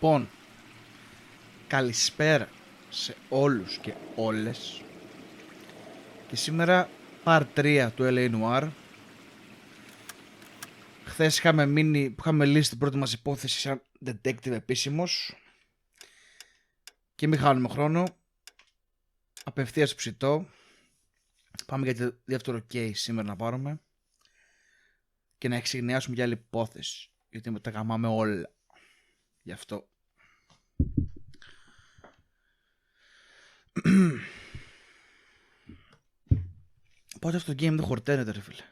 Λοιπόν, καλησπέρα σε όλους και όλες. Και σήμερα part 3 του L.A Noire. Χθες είχαμε λύσει την πρώτη μας υπόθεση σαν detective επίσημος. Και μην χάνουμε χρόνο. Απευθείας ψητό. Πάμε για το δεύτερο case σήμερα να πάρουμε. Και να εξηγνιάσουμε για άλλη υπόθεση. Γιατί τα γαμάμε όλα. Γι' αυτό. Πότε αυτό το game δεν χορταίνεται, ρε φίλε.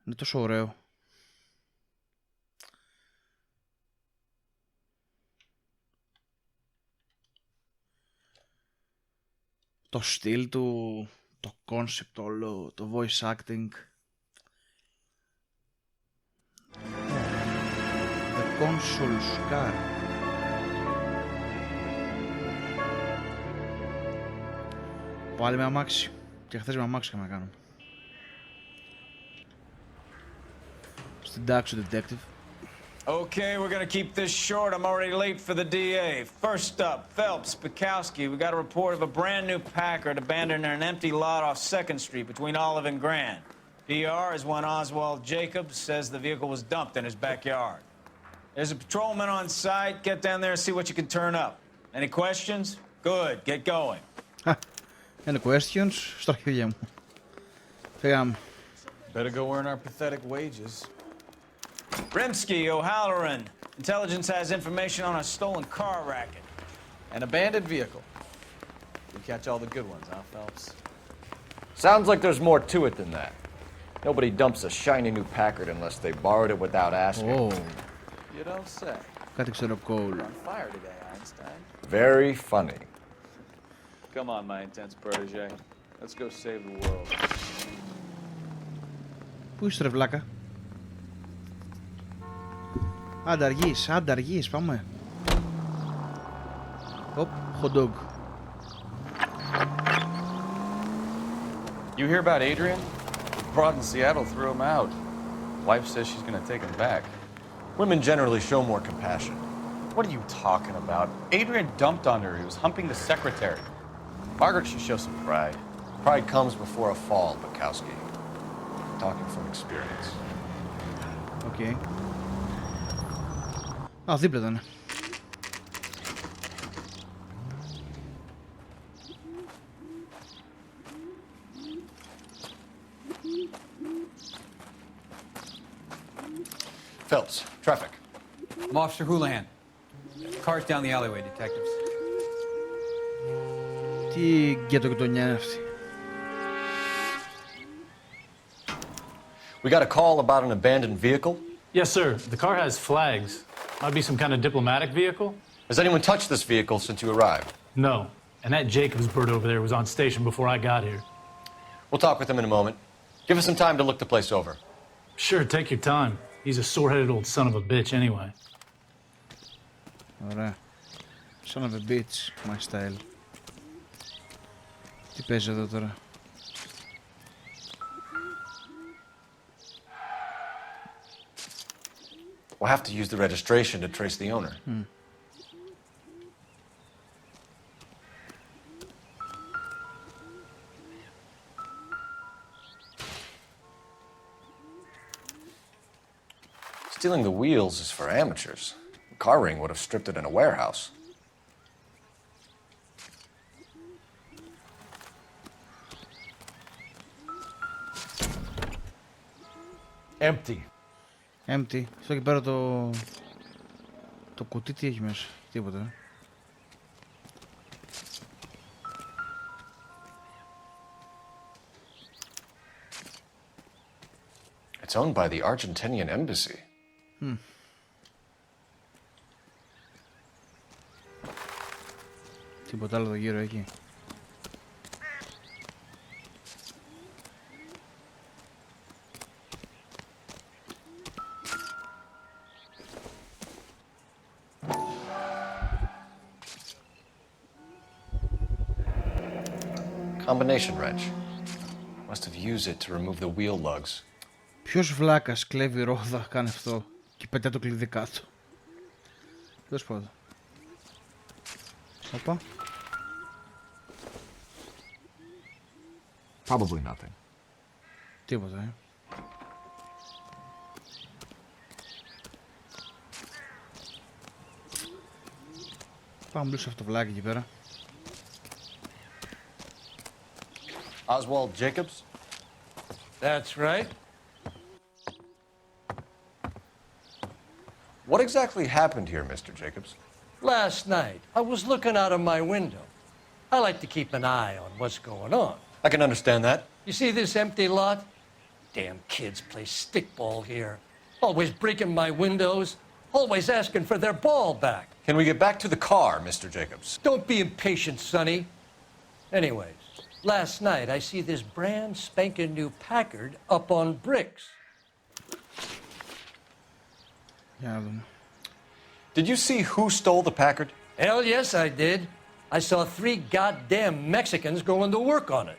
Είναι τόσο ωραίο. Το στυλ του, το concept όλο, το voice acting. The console scar. Πάλι με αμάξι. Και χθες με αμάξι είχαμε να κάνουμε. Στην τάξη του detective. Okay, we're gonna keep this short. I'm already late for the DA. First up, Phelps, Bukowski. We got a report of a brand new Packard abandoned in an empty lot off 2nd Street between Olive and Grand. PR is one Oswald Jacobs says the vehicle was dumped in his backyard. There's a patrolman on site. Get down there and see what you can turn up. Any questions? Good. Get going. Any questions? Στο αρχίδια μου. Φύγαμε. Better go earn our pathetic wages. Rimsky, O'Halloran. Intelligence has information on a stolen car racket. An abandoned vehicle. We catch all the good ones, huh, Phelps? Sounds like there's more to it than that. Nobody dumps a shiny new Packard unless they borrowed it without asking. Oh. You don't say. Κάτι ξέρω Cole. On fire today, Einstein. Very funny. Come on, my intense protege. Let's go save the world. Πού είσαι ρε βλάκα? Άντε αργείς, πάμε. Οπ, hot dog. You hear about Adrian? Broad in Seattle threw him out. Wife says she's gonna take him back. Women generally show more compassion. What are you talking about? Adrian dumped on her. He was humping the secretary. Margaret should show some pride. Pride comes before a fall, Bukowski. Talking from experience. Okay. Α, δίπλα ήταν. Phelps, traffic. I'm Officer Houlihan. Cars down the alleyway, detectives. Τι γκέτο-γειτονιά είναι αυτή? We got a call about an abandoned vehicle. Yes, sir. The car has flags. Might be some kind of diplomatic vehicle? Has anyone touched this vehicle since you arrived? No. And that Jacobs bird over there was on station before I got here. We'll talk with him in a moment. Give us some time to look the place over. Sure, take your time. He's a sore-headed old son of a bitch anyway. Ωραία. Son of a bitch, my style. Τι παίζει εδώ τώρα? We'll have to use the registration to trace the owner. Stealing the wheels is for amateurs. The car ring would have stripped it in a warehouse. Empty. Empty. Στο εκεί πέρα το κουτί τι έχει μέσα? Τίποτα. It's owned by the Argentinian embassy. Τίποτα άλλο εδώ γύρω εκεί. Combination wrench. Must have used it to remove the wheel lugs. Ποιος βλάκας κλέβει ρόδα, κάνει αυτό και πετάει το κλειδί κάτω? Τέλος πάντων. Όπα. Probably nothing. Τίποτα, Πάμε λίγο σε αυτό το βλάκι εκεί πέρα. Oswald Jacobs? That's right. What exactly happened here, Mr. Jacobs? Last night, I was looking out of my window. I like to keep an eye on what's going on. I can understand that. You see this empty lot? Damn kids play stickball here. Always breaking my windows. Always asking for their ball back. Can we get back to the car, Mr. Jacobs? Don't be impatient, Sonny. Anyways, last night I see this brand spanking new Packard up on bricks. Για να δούμε. Did you see who stole the Packard? Hell yes, I did. I saw 3 goddamn Mexicans going to work on it.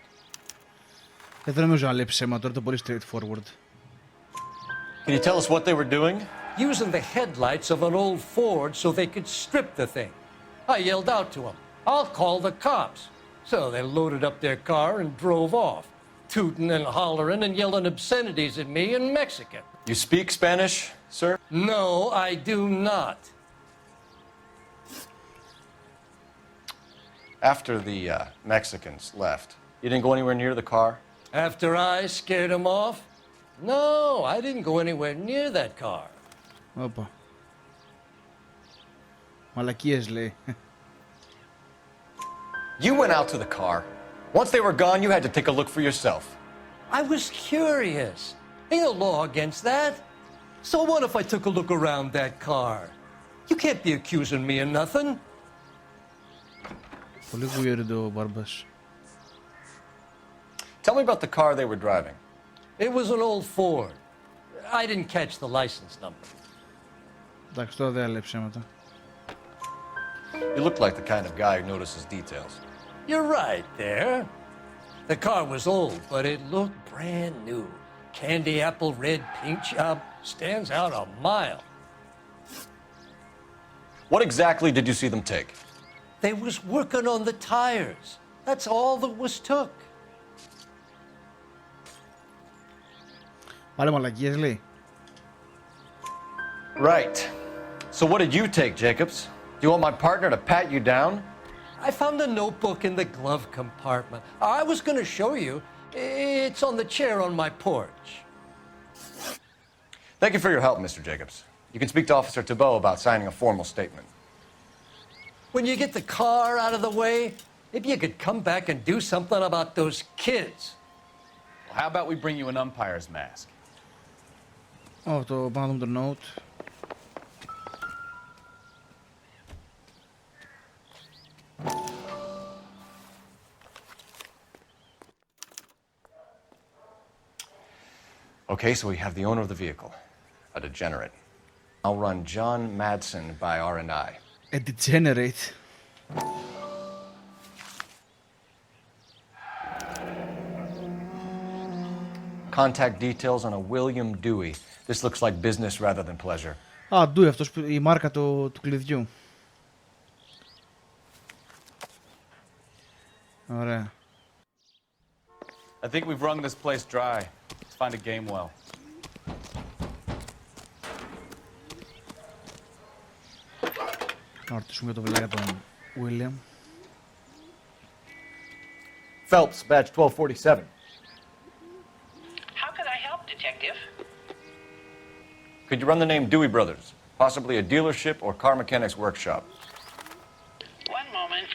Δεν νομίζω να λέει ψέμα τώρα, το πολύ straightforward. Can you tell us what they were doing? Using the headlights of an old Ford so they could strip the thing. I yelled out to them, "I'll call the cops." So they loaded up their car and drove off, tooting and hollering and yelling obscenities at me in Mexican. You speak Spanish, sir? No, I do not. After the Mexicans left, you didn't go anywhere near the car? After I scared them off? No, I didn't go anywhere near that car. Όπα. Μαλακίες λέει. You went out to the car. Once they were gone, you had to take a look for yourself. I was curious. Ain't no law against that. So what if I took a look around that car? You can't be accusing me of nothing. Πολύ weird ο Μπάρμπας. Tell me about the car they were driving. It was an old Ford. I didn't catch the license number. Εντάξει, τώρα δεν λέει ψέματα. You look like the kind of guy who notices details. You're right there. The car was old, but it looked brand new. Candy apple red paint job stands out a mile. What exactly did you see them take? They was working on the tires. That's all that was took. Πάλι μαλακίες λέει. Right. So what did you take, Jacobs? Do you want my partner to pat you down? I found a notebook in the glove compartment. I was going to show you. It's on the chair on my porch. Thank you for your help, Mr. Jacobs. You can speak to Officer Thibault about signing a formal statement. When you get the car out of the way, maybe you could come back and do something about those kids. Well, how about we bring you an umpire's mask? Ω, το πάμε να δούμε το note. Okay, so we have the owner of the vehicle, a degenerate. I'll run John Madsen by R&I. A degenerate. Contact details on a William Dewey. This looks like business rather than pleasure. Α, Dewey, αυτός η μάρκα του κλειδιού. Ωραία. I think we've wrung this place dry. Let's find a game well. Να ρωτήσουμε για το βλάγια τον William. Phelps, badge 1247. How can I help, Detective? Could you run the name Dewey Brothers? Possibly a dealership or car mechanics workshop. One moment.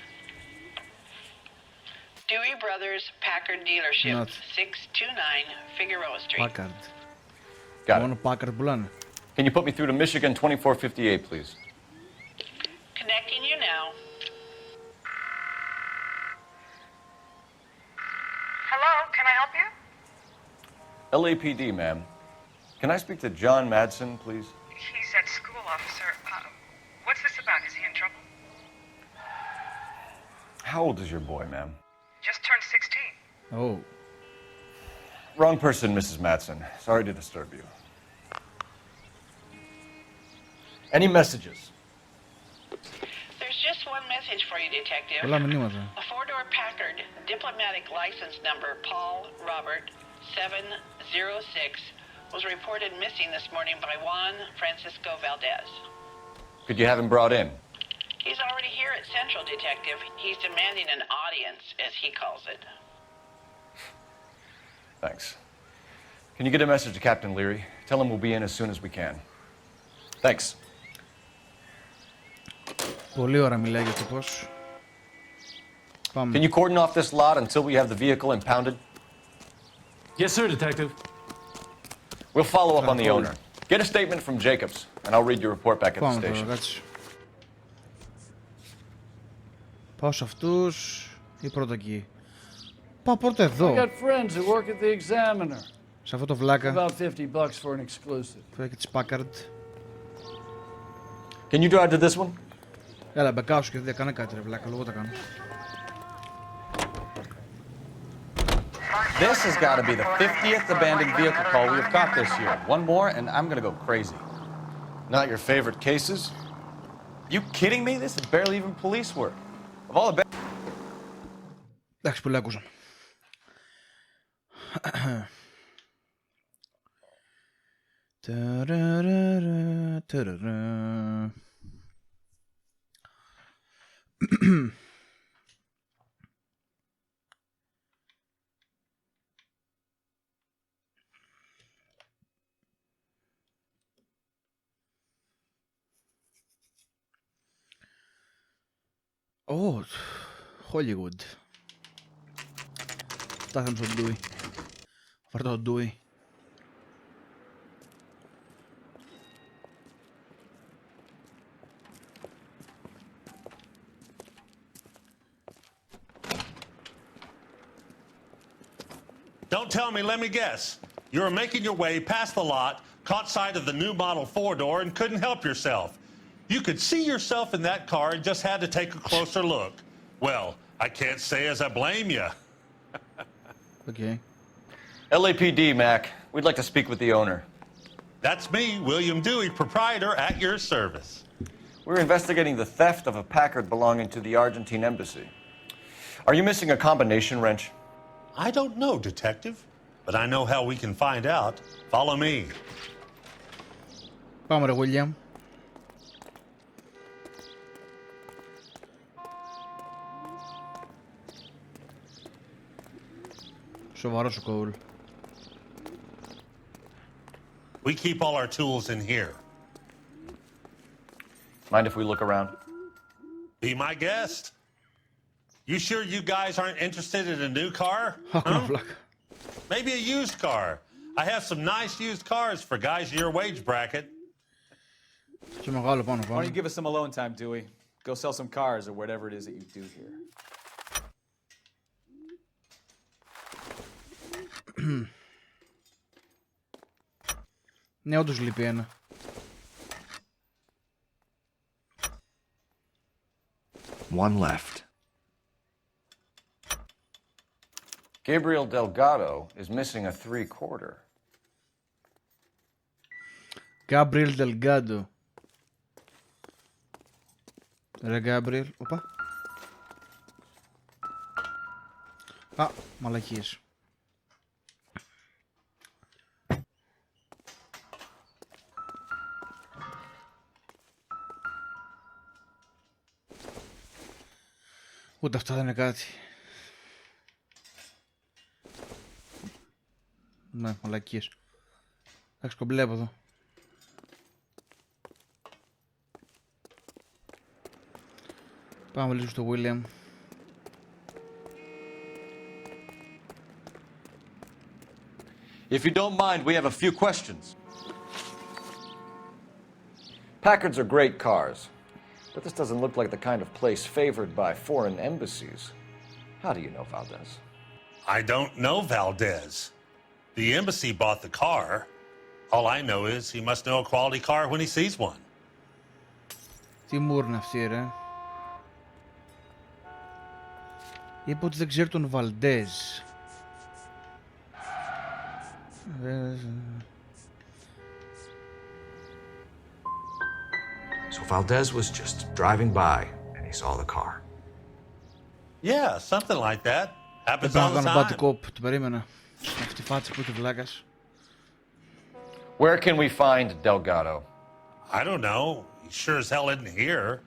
Dewey Brothers Packard Dealership, Not. 629 Figueroa Street. Packard. Got Μόνο it. Packard πουλάνε. Can you put me through to Michigan 2458, please? Connecting you now. Hello, can I help you? LAPD, ma'am. Can I speak to John Madsen, please? He's at school, officer. What's this about? Is he in trouble? How old is your boy, ma'am? Just turned 16. Oh. Wrong person, Mrs. Madsen. Sorry to disturb you. Any messages? message for you, Detective. Πολλά μηνύματα. A four-door Packard, diplomatic license number Paul Robert 706, was reported missing this morning by Juan Francisco Valdez. Could you have him brought in? He's already here at Central, Detective. He's demanding an audience, as he calls it. Thanks. Can you get a message to Captain Leary? Tell him we'll be in as soon as we can. Thanks. Πολύ ώρα μιλάει για τύπος. Πάμε. Can you cordon off this lot until we have the vehicle impounded? Yes, sir, Detective. We'll follow up on the owner. Get a statement from Jacobs, and I'll read your report back at the Πάμε τώρα, station. κάτσε. Πάω σε αυτούς ή πρώτα εκεί. Πάω πρώτα εδώ. I got friends who work at the Examiner. Σε αυτό το βλάκα. About $50 for an exclusive. Φέρε και τις packard. Can you drive to this one? Έλα, μπεκάω σου και δεν κάνε κάτι ρε βλάκα, λόγω τα κάνω. This has got to be the 50th abandoned vehicle call we have got this year. One more, and I'm going to go crazy. Not your favorite cases? You kidding me? This is barely even police work. Of all the Εντάξει, πολύ ακούσαμε. Ταραραρα, ταραρα. Ω, Hollywood. Φτάσαμε στον dewey. Φάρτε το dewey. Don't tell me, let me guess. You were making your way past the lot, caught sight of the new model four-door, and couldn't help yourself. You could see yourself in that car and just had to take a closer look. Well, I can't say as I blame you. Okay. LAPD, Mac. We'd like to speak with the owner. That's me, William Dewey, proprietor, at your service. We're investigating the theft of a Packard belonging to the Argentine embassy. Are you missing a combination wrench? I don't know, Detective, but I know how we can find out. Follow me. Πάμε ρε William. Σοβαρός ο Cole. We keep all our tools in here. Mind if we look around? Be my guest. You sure you guys aren't interested in a new car? Huh? Maybe a used car. I have some nice used cars for guys in your wage bracket. Και μεγάλο πάνω Why πάνω. don't you give us some alone time, Dewey? Go sell some cars or whatever it is that you do here. Ναι, όντως λείπει ένα. One left. Gabriel Delgado is missing a 3/4. Gabriel Delgado. Ρε Gabriel. Οπα. Α, μαλακίες. Ούτε αυτά δεν είναι κάτι. Ναι, μαλακίες. Εντάξει, κομπλέ από εδώ. Πάμε λίγο στο William. If you don't mind, we have a few questions. Packards are great cars, but this doesn't look like the kind of place favored by foreign embassies. How do you know Valdez? I don't know Valdez. The embassy bought the car. All I know is he must know a quality car when he sees one. Τι μούρνα αυτή ρε. Είπε ότι δεν ξέρει τον Βαλντέζ. So Valdez was just driving by, and he saw the car. Yeah, something like that. Δεν Happens πρέπει να all the κάνω bad time. cop. Την περίμενα. Αυτή η φάτσα που είχε βλάκας. Where can we find Delgado? I don't know. He sure as hell isn't here.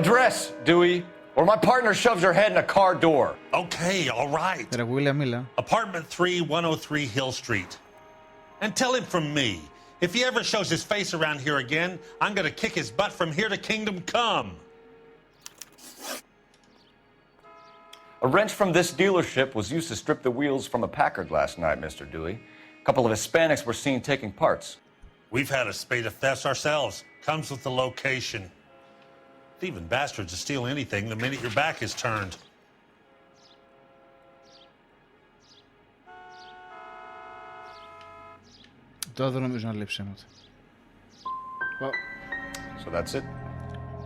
Address, Dewey, or my partner shoves her head in a car door. Okay, all right. Ρε William, μίλα. Apartment 3103 Hill Street. And tell him from me, if he ever shows his face around here again, I'm gonna kick his butt from here to Kingdom Come. A wrench from this dealership was used to strip the wheels from a Packard last night, Mr. Dewey. A couple of Hispanics were seen taking parts. We've had a spate of thefts ourselves. Comes with the location. Thieving bastards to steal anything the minute your back is turned. Τώρα δεν νομίζω να λέει ψέματα. So that's it?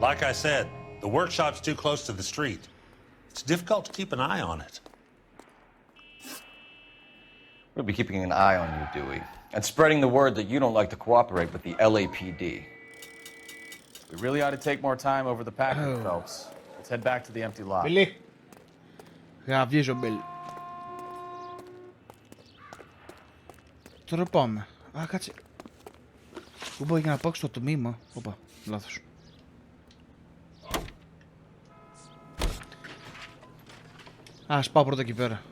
Like I said, the workshop's too close to the street. It's difficult to keep an eye on it. We'll be keeping an eye on you, Dewey, and spreading the word that you don't like to cooperate with the LAPD. We really ought to take more time over the packard, Phelps. Let's head back to the empty lot. Billy. Γαβγίζω, Billy. Τώρα πάμε. Α, κάτσε. Πού μπορεί για να πάω στο τμήμα. Όπα, λάθος. Ας πάω πρώτα εκεί πέρα.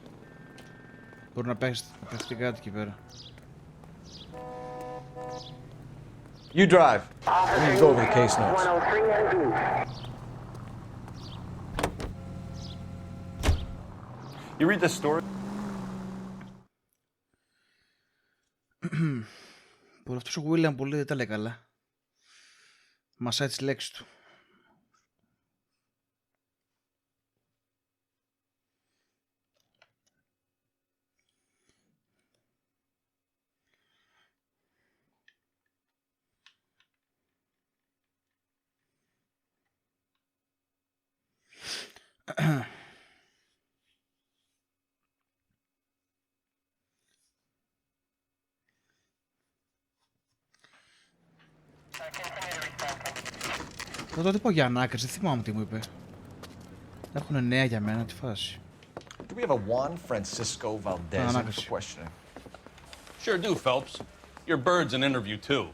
Μπορεί να παίξει κάτι εκεί πέρα. You drive. I'm going to go over the case notes. You read this story? Μπορεί αυτός ο William πολύ δεν τα λέει καλά. Μασάει τις λέξεις του. Θα το πω για ανάκριση, δεν θυμάμαι τι μου είπε. Έχουν νέα για μένα, τη φάση. Do we have a Juan Francisco Valdez in for questioning? Sure do, Phelps. Your bird's an interview too.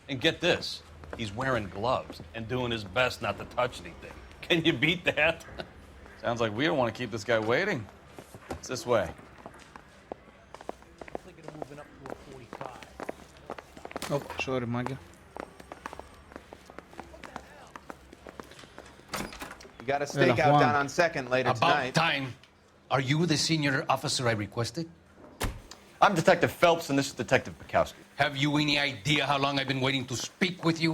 And get this, he's wearing gloves and doing his best not to touch anything. Can you beat that? Sounds like we don't want to keep this guy waiting. It's this way. Oh, sorry, μάγκα. You got a stakeout down on 2nd later tonight. About time. Are you the senior officer I requested? I'm Detective Phelps, and this is Detective Pakowski. Have you any idea how long I've been waiting to speak with you?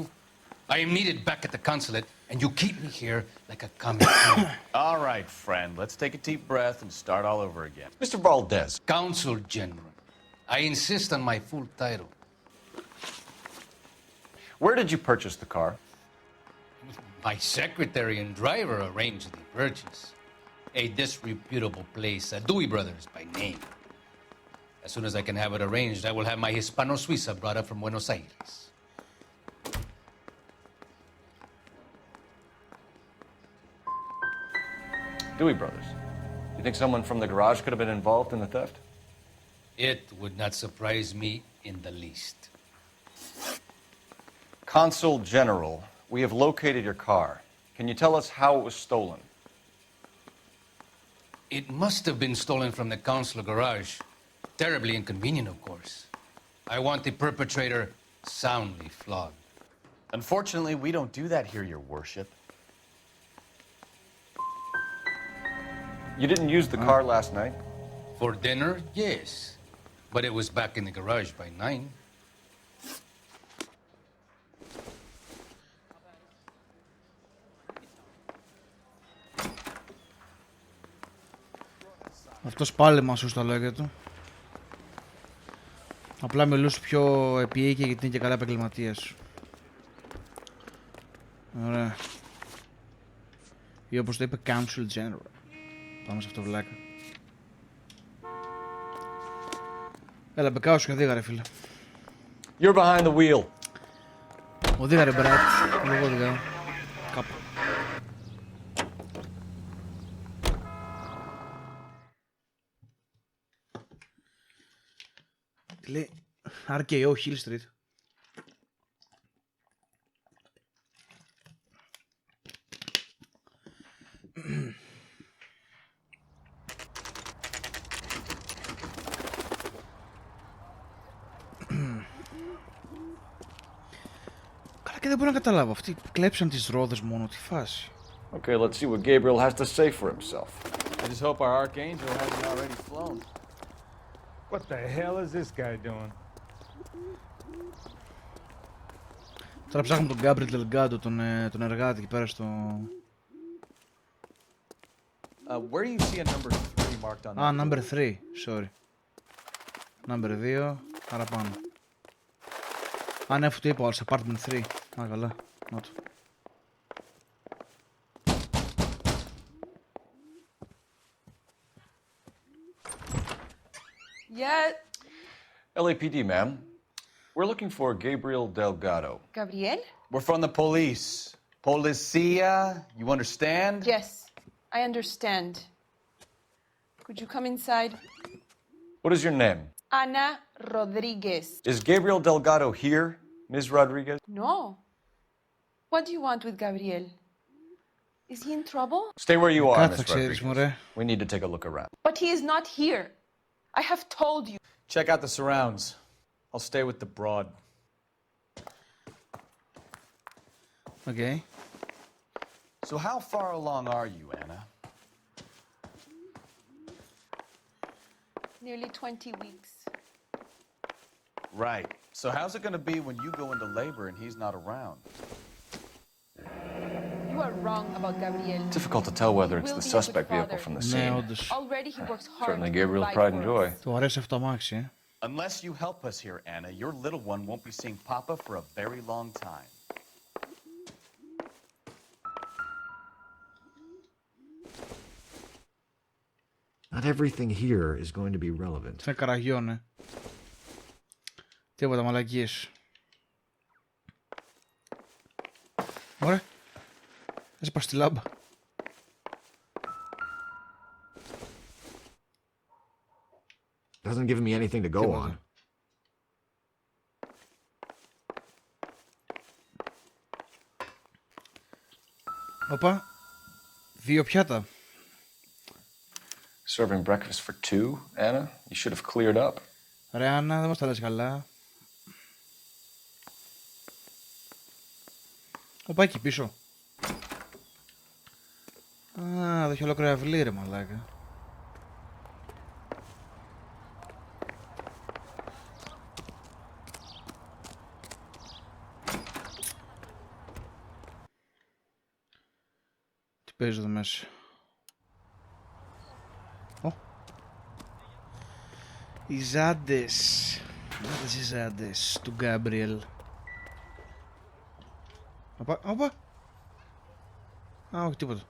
I am needed back at the consulate, and you keep me here like a comic. All right, friend. Let's take a deep breath and start all over again. Mr. Valdez. Consul General. I insist on my full title. Where did you purchase the car? My secretary and driver arranged the purchase. A disreputable place, Dewey Brothers by name. As soon as I can have it arranged, I will have my Hispano-Suiza brought up from Buenos Aires. Dewey Brothers. You think someone from the garage could have been involved in the theft? It would not surprise me in the least. Consul General, we have located your car. Can you tell us how it was stolen? It must have been stolen from the consular garage. Terribly inconvenient, of course. I want the perpetrator soundly flogged. Unfortunately, we don't do that here, Your Worship. You didn't use the car last night? For dinner, yes. But it was back in the garage by 9. Αυτός πάλι μας ούσου τα λόγια του. Απλά μιλούσε πιο επίοικια γιατί είναι και καλά επαγγελματίας. Ωραία. Ή όπως το είπε, Council General. Πάμε σε αυτό βλάκα. Έλα, μπεκάω σου και δίγα ρε φίλε. You're behind the wheel. Οδήγα ρε μπράτ. Εγώ οδηγάω. Κάπου. Τι λέει. RKO Hill Street. Καλά και δεν μπορώ να καταλάβω. Αυτοί κλέψαν τις ρόδες μόνο, τη φάση. Okay, let's see what Gabriel has to say for himself. I just hope our archangel hasn't already flown. What the hell is this guy doing? Τώρα ψάχνουμε τον Gabriel Delgado, τον εργάτη εκεί πέρα στο... Where do you see a number 3 marked on that? Α, number 3, sorry. Number 2, άρα πάνω. Α, ναι, αφού το είπα, όλος, apartment 3. Α, καλά, να το. Yeah. LAPD, ma'am. We're looking for Gabriel Delgado. Gabriel? We're from the police. Policia, you understand? Yes, I understand. Could you come inside? What is your name? Ana Rodriguez. Is Gabriel Delgado here, Ms. Rodriguez? No. What do you want with Gabriel? Is he in trouble? Stay where you are, Ms. Κάτσε, ξέρεις, μωρέ. We need to take a look around. But he is not here. I have told you. Check out the surrounds. I'll stay with the broad. Okay. So how far along are you, Anna? Nearly 20 weeks. Right. So how's it going to be when you go into labor and he's not around? You are wrong about Gabriel. Difficult to tell whether it's the suspect vehicle from the scene. Already he works hard. Certainly Gabriel's pride and joy. Του αρέσει αυτό το αμάξι, Unless you help us here, Anna, your little one won't be seeing Papa for a very long time. Not everything here is going to be relevant. Είναι καραγιό, Τίποτα, μαλακίες. Ωραία. Έσπασε τη λάμπα. Doesn't give me anything to go on. Οπα. 2 πιάτα. Serving breakfast for 2, Anna? You should have cleared up. Ρε Άννα, δεν μας τα λες καλά. Οπα, εκεί πίσω. Α, δεν έχει ολόκληρα αυλή, ρε μαλάκα. Τι παίζει εδώ μέσα. Οι ζάντες. Αυτές οι ζάντες του Γκάμπριελ. Οπα. Α, όχι τίποτα.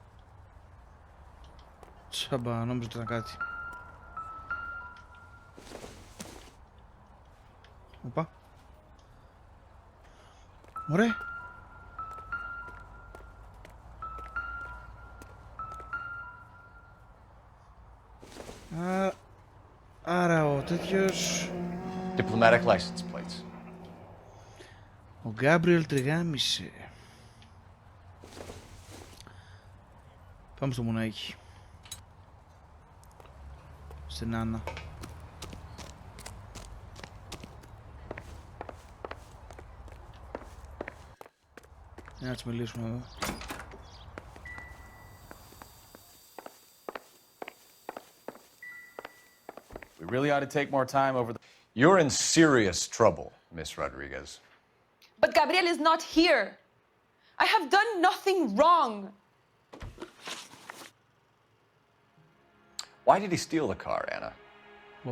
Τσάμπα, νόμιζα ότι ήταν κάτι. Οπα. Ωραία. Άρα ο τέτοιος... Diplomatic license plates. Ο Γκάμπριελ τριγάμισε. Πάμε στο μουνάκι. Στην Άννα. Να τις μιλήσουμε εδώ. We really ought to take more time over the... You're in serious trouble, Miss Rodriguez. But Gabriel is not here. I have done nothing wrong. Why did he steal the car, Anna?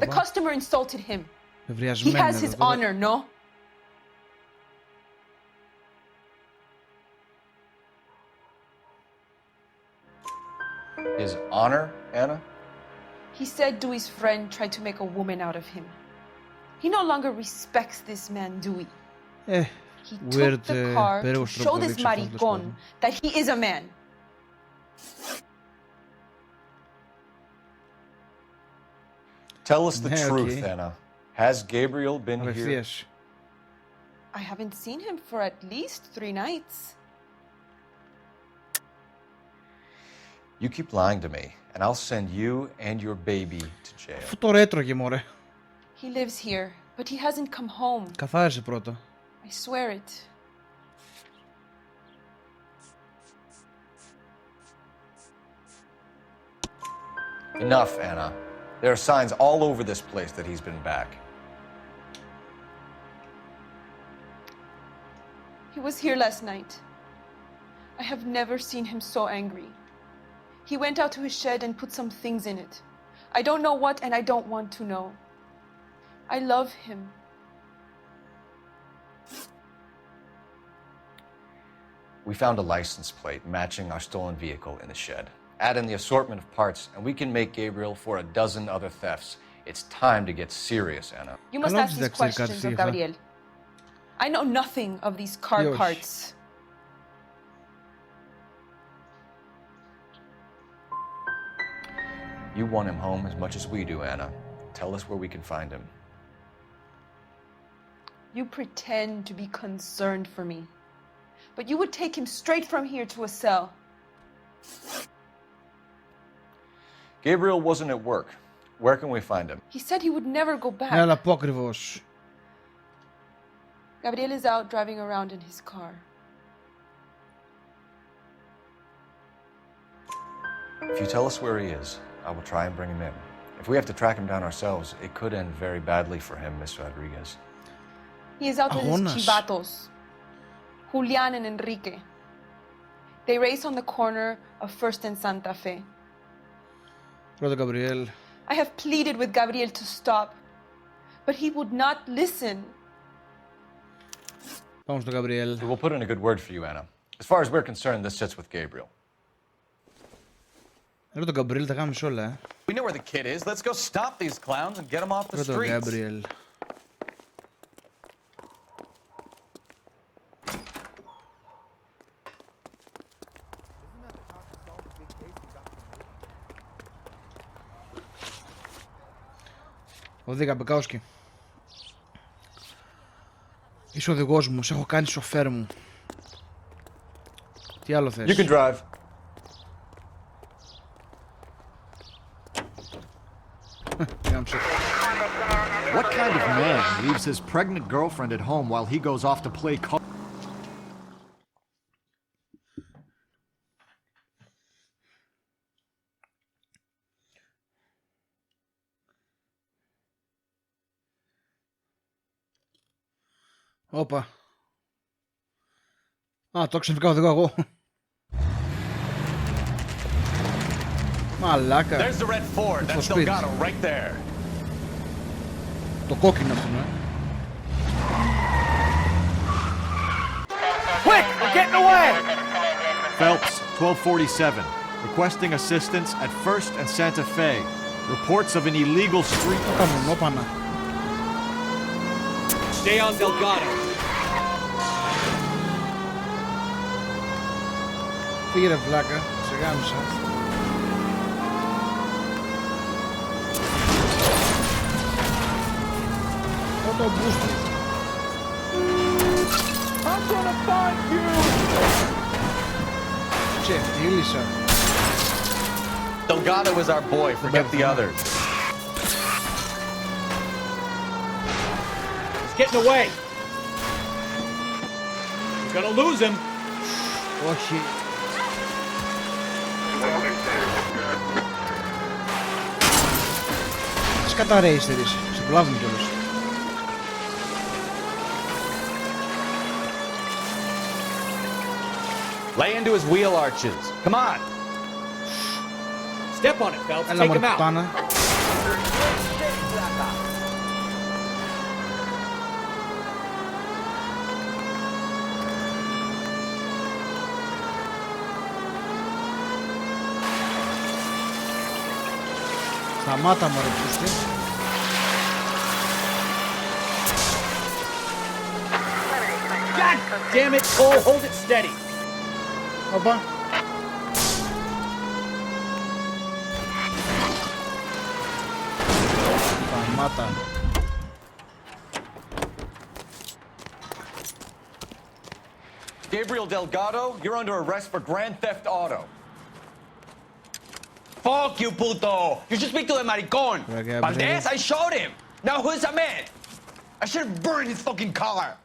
The customer insulted him. He has his honor, no? His honor, Anna? He said Dewey's friend tried to make a woman out of him. He no longer respects this man, Dewey. He weird, took the car to show this maricón that he is a man. Tell us the truth, Anna. Has Gabriel been here? I haven't seen him for at least 3 nights. You keep lying to me, and I'll send you and your baby to jail. Αυτό το έτρωγε, μωρέ. He lives here, but he hasn't come home. Καθάρισε πρώτα. I swear it. Enough, Anna. There are signs all over this place that he's been back. He was here last night. I have never seen him so angry. He went out to his shed and put some things in it. I don't know what, and I don't want to know. I love him. We found a license plate matching our stolen vehicle in the shed. Add in the assortment of parts, and we can make Gabriel for a dozen other thefts. It's time to get serious, Anna. You must ask these questions of Gabriel. I know nothing of these car parts. You want him home as much as we do, Anna. Tell us where we can find him. You pretend to be concerned for me, but you would take him straight from here to a cell. Gabriel wasn't at work. Where can we find him? He said he would never go back. Ναι, αλλά πού ακριβώς? Gabriel is out driving around in his car. If you tell us where he is, I will try and bring him in. If we have to track him down ourselves, it could end very badly for him, Miss Rodriguez. He is out with his chivatos, Julian and Enrique. They race on the corner of First and Santa Fe. Πρώτα, Gabriel. I have pleaded with Gabriel to stop, but he would not listen. Πάμε στο Gabriel. We will put in a good word for you, Anna. As far as we're concerned, this sits with Gabriel. Ρε το Gabriel τα κάνουμε όλα, We know where the kid is. Let's go stop these clowns and get them off the streets. Ρε το Gabriel. Οδήγα Μπεκάουσκι. Είσαι οδηγός μου, σε έχω κάνει σοφέρ μου. Τι άλλο θες? You can drive. What kind of man leaves his pregnant girlfriend at home while he goes off to play cards? Όπα. Α, το ξαφνικά οδηγώ εγώ. Μαλάκα. There's the red Ford. That's Delgado right there. Το κόκκινο αυτό, ναι. Quick! We're getting away! Phelps, 1247. Requesting assistance at First and Santa Fe. Reports of an illegal street... Όπανα. Stay on Delgado. Φύγε ρε βλάκα, σε γάμισα. Το μπούστο. I'm gonna find you! Ξεφτύλισα. Delgado is our boy. Forget the others. He's getting away. We're gonna lose him. Όχι. Σκατά ρέιστερης. Σε προλάβουμε κιόλας. Lay into his wheel arches. Come on. Step on it, Phelps. Έλα Take μωρέ him out. πουτάνα. Σταμάτα μωρέ πούστη. Damn it, Cole, hold it steady. Όπα. Σταμάτα. Gabriel Delgado, you're under arrest for grand theft auto. Fuck you, puto. You should speak to the maricon. Valdez, I shot him. Now who's the man? I should have burned his fucking car.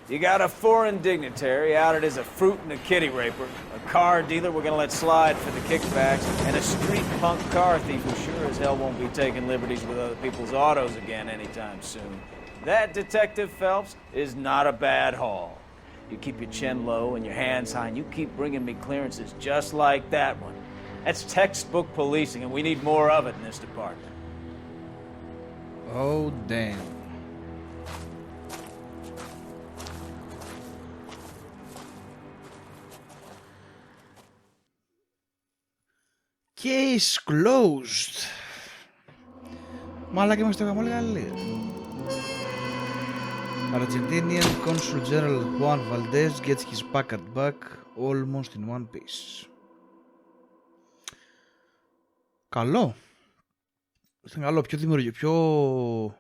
You got a foreign dignitary outed as a fruit and a kitty raper, a car dealer we're gonna let slide for the kickbacks, and a street punk car thief who sure as hell won't be taking liberties with other people's autos again anytime soon. That, Detective Phelps, is not a bad haul. You keep your chin low and your hands high, and you keep bringing me clearances just like that one. That's textbook policing, and we need more of it in this department. Oh, damn. Case closed. Μαλάκα είμαστε στο γαμόλ Γαλλία. Argentinian Consul General Juan Valdez gets his packard back almost in one piece. Καλό. Ήταν καλό, πιο δημιουργικό, πιο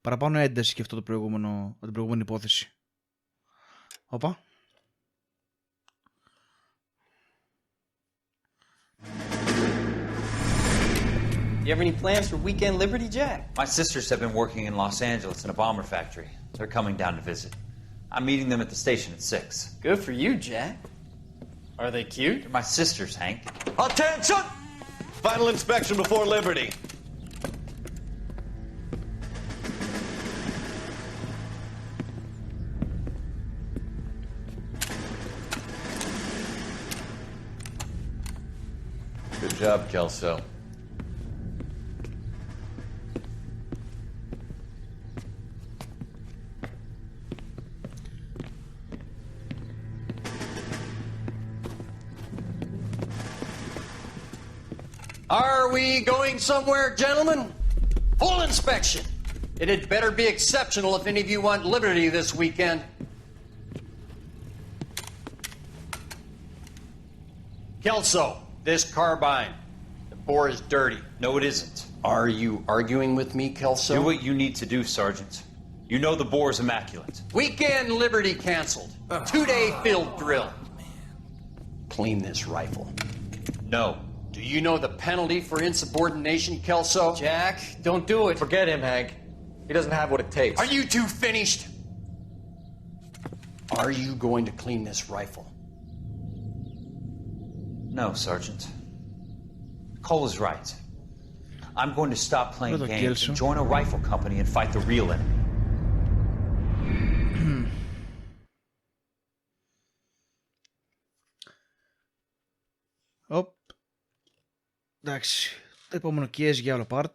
παραπάνω ένταση και αυτό το προηγούμενο, την προηγούμενη υπόθεση. Όπα. You have any plans for weekend Liberty, Jack? My sisters have been working in Los Angeles in a bomber factory. They're coming down to visit. I'm meeting them at the station at 6. Good for you, Jack. Are they cute? They're my sisters, Hank. Attention! Final inspection before Liberty. Good job, Kelso. Are we going somewhere, gentlemen? Full inspection. It had better be exceptional if any of you want liberty this weekend. Kelso, this carbine. The bore is dirty. No, it isn't. Are you arguing with me, Kelso? Do what you need to do, Sergeant. You know the bore is immaculate. Weekend liberty canceled. 2-day field drill. Clean this rifle. No. Do you know the penalty for insubordination, Kelso? Jack, don't do it. Forget him, Hank. He doesn't have what it takes. Are you two finished? Are you going to clean this rifle? No, Sergeant. Cole is right. I'm going to stop playing games and join a rifle company and fight the real enemy. Εντάξει, το επόμενο case για άλλο part.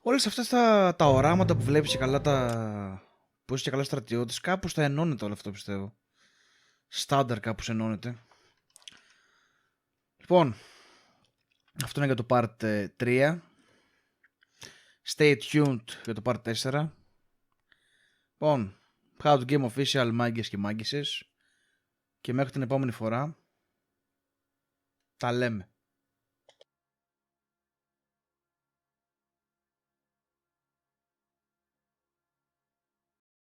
Όλες αυτές τα οράματα που βλέπεις και καλά που είσαι και καλά στρατιώτες, κάπως τα ενώνεται όλο αυτό, πιστεύω. Στάνταρ κάπως ενώνεται. Λοιπόν, αυτό είναι για το part 3. Stay tuned για το part 4. Λοιπόν, HowToGame official, μάγκες και μάγκισσες. Και μέχρι την επόμενη φορά, τα λέμε.